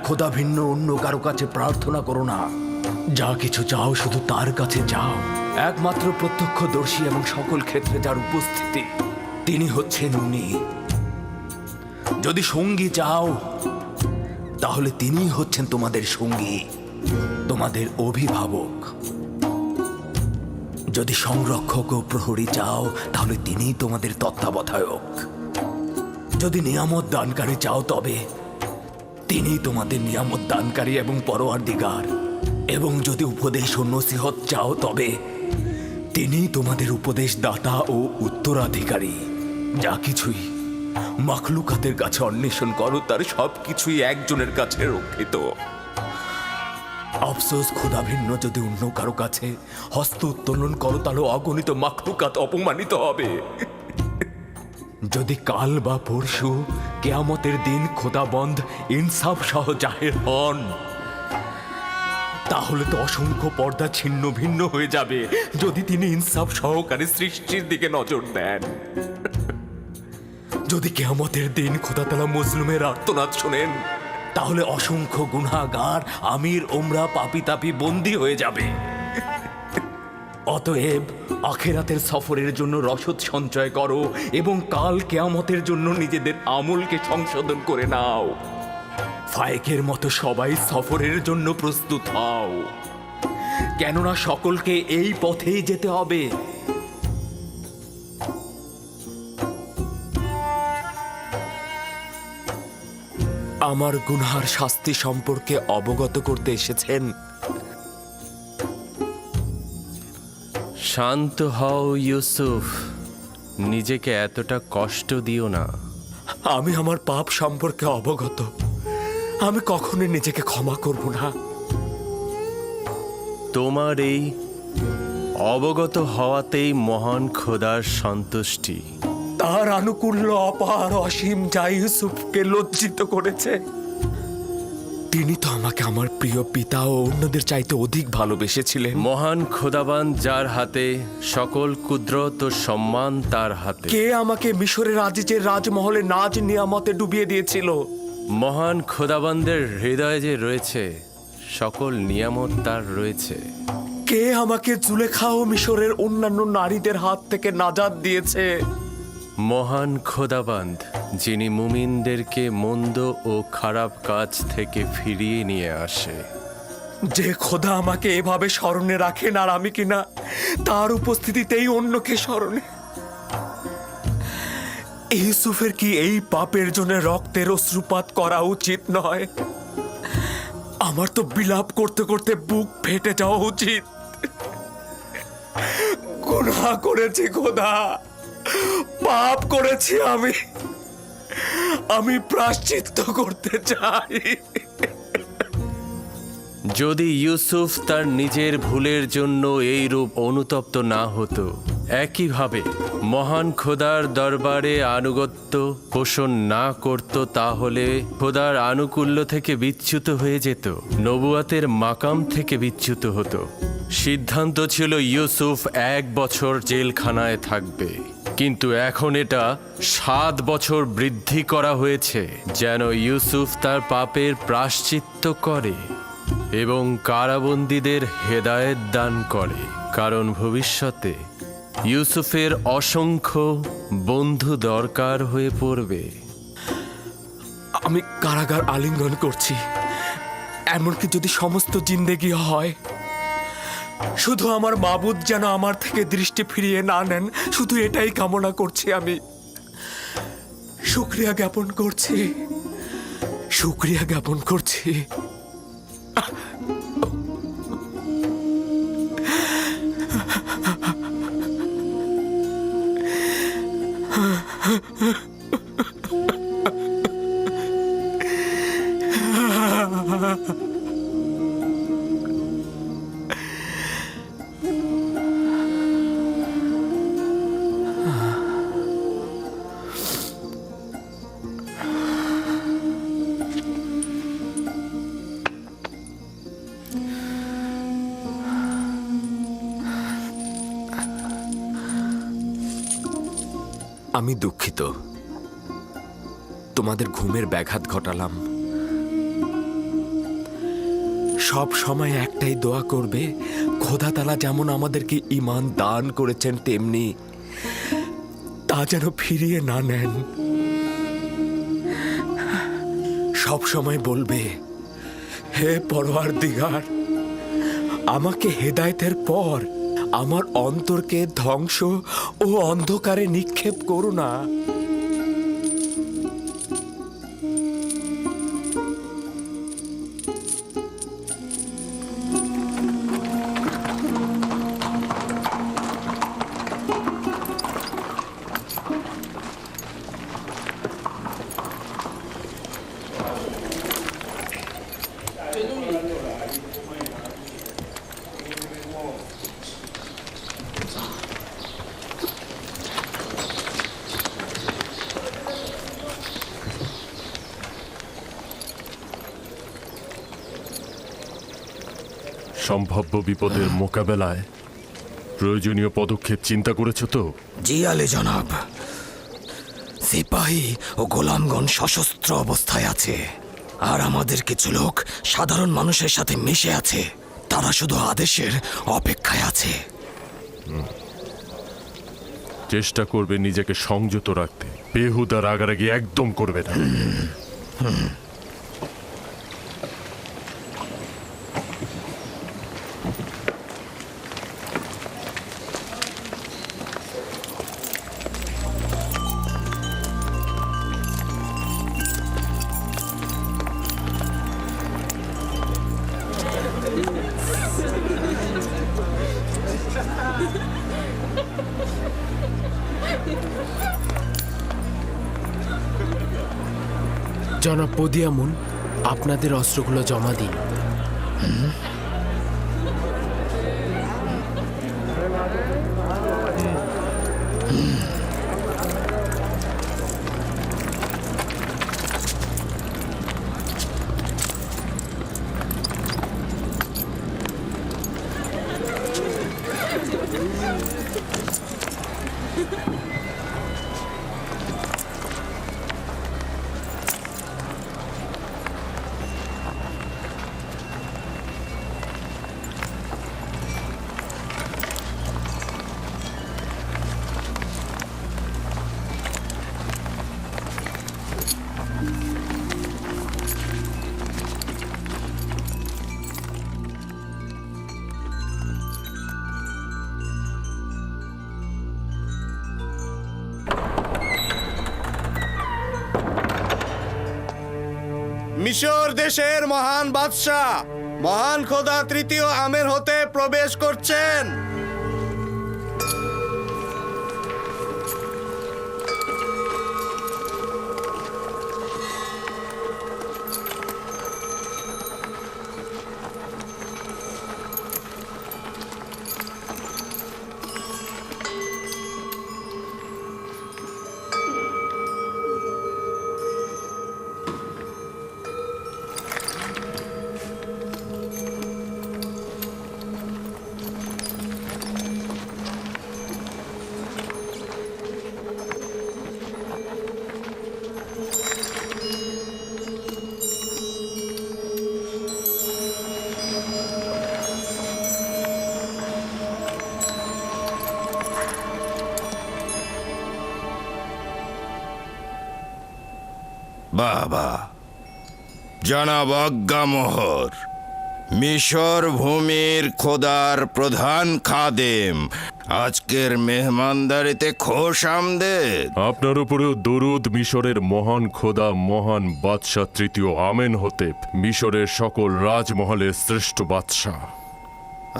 খোদা ভিন্ন অন্য কারো কাছে প্রার্থনা করো না। যা কিছু চাও শুধু তার কাছে চাও। একমাত্র প্রত্যক্ষদর্শী এবং সকল ক্ষেত্রে যার উপস্থিতি, তিনি হচ্ছেন উনি। যদি সঙ্গী চাও তাহলে তিনিই হচ্ছেন তোমাদের সঙ্গী, তোমাদের অভিভাবক। যদি সংরক্ষক ও প্রহরী চাও তাহলে তিনিই তোমাদের তত্ত্বাবধায়ক। যদি নিয়ামত দানকারী চাও তবে তিনি তোমাদের নিয়ামত দানকারী এবং পরওয়ারদিগার। এবং যদি উপদেশ ও নসিহত চাও তবে তিনি তোমাদের উপদেশ দাতা ও উত্তরাধিকারী। যা কিছুই মাখলুকাতের কাছে অন্বেষণ করো তার সবকিছুই একজনের কাছে রক্ষিত। আফসোস, খোদা ভিন্ন যদি অন্য কারো কাছে হস্ত উত্তোলন করো তাহলে অগণিত মাখলুকাত অপমানিত হবে। যদি কাল বা পরশু কিয়ামতের দিন খোদাবন্ধ ইনসাফ সহ জাহের হন তাহলে তো অসংখ্য পর্দা ছিন্ন ভিন্ন হয়ে যাবে। যদি তিনি ইনসাফ সহকারে সৃষ্টির দিকে নজর দেন, যদি কিয়ামতের দিন খোদা তাআলা মজলুমের আর্তনাদ শোনেন তাহলে অসংখ্য গুনাহগার আমির ওমরা পাপী তাপী বন্দী হয়ে যাবে। অতএব আখিরাতের সফরের জন্য রসদ সঞ্চয় করো এবং কাল কিয়ামতের জন্য নিজেদের আমলকে সংশোধন করে নাও। ফায়েকের মতো সবাই সফরের জন্য প্রস্তুত হও, কেননা সকলকে এই পথেই যেতে হবে। আমার গুনহার শাস্তি সম্পর্কে অবগত করতে এসেছেন। শান্ত হও ইউসুফ, নিজেকে এতটা কষ্ট দিও না। আমি আমার পাপ সম্পর্কে অবগত। আমি কখনোই নিজেকে ক্ষমা করব না। তোমার এই অবগত হওয়াতেই মহান খোদার সন্তুষ্টি। তার আনুকূল্য অপার অসীম যা ইউসুফকে লজ্জিত করেছে। তিনি তো আমাকে আমার প্রিয় পিতা ও অন্যদের চাইতে অধিক ভালোবেসেছিলেন। মহান খোদাবান যার হাতে, সকল কুদরত ও সম্মান তার হাতে। কে আমাকে মিশরের আজিজের রাজমহলে নাজ নিয়ামতে ডুবিয়ে দিয়েছিল? মহান খোদাবানদের হৃদয়ে যে রয়েছে সকল নিয়ামত তার রয়েছে। কে আমাকে জুলেখা ও মিশরের অন্যান্য নারীদের হাত থেকে নাজাত দিয়েছে? মহান খোদাবান্দ, যিনি মুমিনদেরকে মন্দ ও খারাপ কাজ থেকে ফিরিয়ে নিয়ে আসে। যে খোদা আমাকে এভাবে স্মরণে রাখেন আর আমি কিনা তার উপস্থিতিতেই অন্যকে স্মরণে। ইউসুফের কি এই পাপের জন্য রক্তের অশ্রুপাত করা উচিত নয়? আমার তো বিলাপ করতে করতে বুক ফেটে যাওয়া উচিত। গুনাহ করেছি খোদা, পাপ করেছি আমি প্রায়শ্চিত্ত করতে চাই। যদি ইউসুফ তার নিজের ভুলের জন্য এই রূপ অনুতপ্ত না হতো, একইভাবে মহান খোদার দরবারে আনুগত্য পোষণ না করত, তাহলে খোদার আনুকূল্য থেকে বিচ্যুত হয়ে যেত, নবুয়াতের মাকাম থেকে বিচ্যুত হতো। সিদ্ধান্ত ছিল ইউসুফ 1 বছর জেলখানায় থাকবে, কিন্তু এখন এটা 7 বছর বৃদ্ধি করা হয়েছে যেন ইউসুফ তার পাপের প্রায়শ্চিত্ত করে এবং কারাবন্দীদের হেদায়েত দান করে, কারণ ভবিষ্যতে ইউসুফের অসংখ্য বন্ধু দরকার হয়ে পড়বে। আমি কারাগার আলিঙ্গন করছি, এমনকি যদি সমস্ত জিন্দেগি হয়। শুধু আমার মাবুদ যেন আমার থেকে দৃষ্টি ফিরিয়ে না নেন, শুধু এটাই কামনা করছি। আমি শুকরিয়া জ্ঞাপন করছি। আমি দুঃখিত, তোমাদের ঘুমের ব্যাঘাত ঘটালাম। সব সময় একটাই দোয়া করবে, খোদা তাআলা যেমন আমাদেরকে ঈমান দান করেছেন তেমনি তা যেন ফিরিয়ে না নেন। সব সময় বলবে, হে পরওয়ারদিগার, আমাকে হেদায়েতের পর আমার অন্তরকে ধ্বংস ও অন্ধকারে নিক্ষেপ করো না। সম্ভাব্য বিপদের মোকাবেলায় প্রয়োজনীয় পদক্ষেপ চিন্তা করেছো তো? জি আলী জনাব, সিপাহী ও গোলামগণ সশস্ত্র অবস্থায় আছে, আর আমাদের কিছু লোক সাধারণ মানুষের সাথে মিশে আছে। তারা শুধু আদেশের অপেক্ষায় আছে। চেষ্টা করবে নিজেকে সংযত রাখতে, বেহুদা রাগারাগি একদম করবে না। জনাব পদিয়ামুন, আপনাদের অস্ত্রগুলো জমা দিন। মিশর দেশের মহান বাদশাহ মহান খোদা তৃতীয় আমের হতে প্রবেশ করছেন। বাবা জনাব আজ্ঞামোহর, মিশর ভূমির খোদার প্রধান খাদেম আজকের মেহমানদারিতে খোশ আমদেদ। আপনার উপরেও দরুদ মিশরের মহান খোদা মহান বাদশাহ তৃতীয় আমেন হতে, মিশরের সকল রাজমহলের শ্রেষ্ঠ বাদশাহ।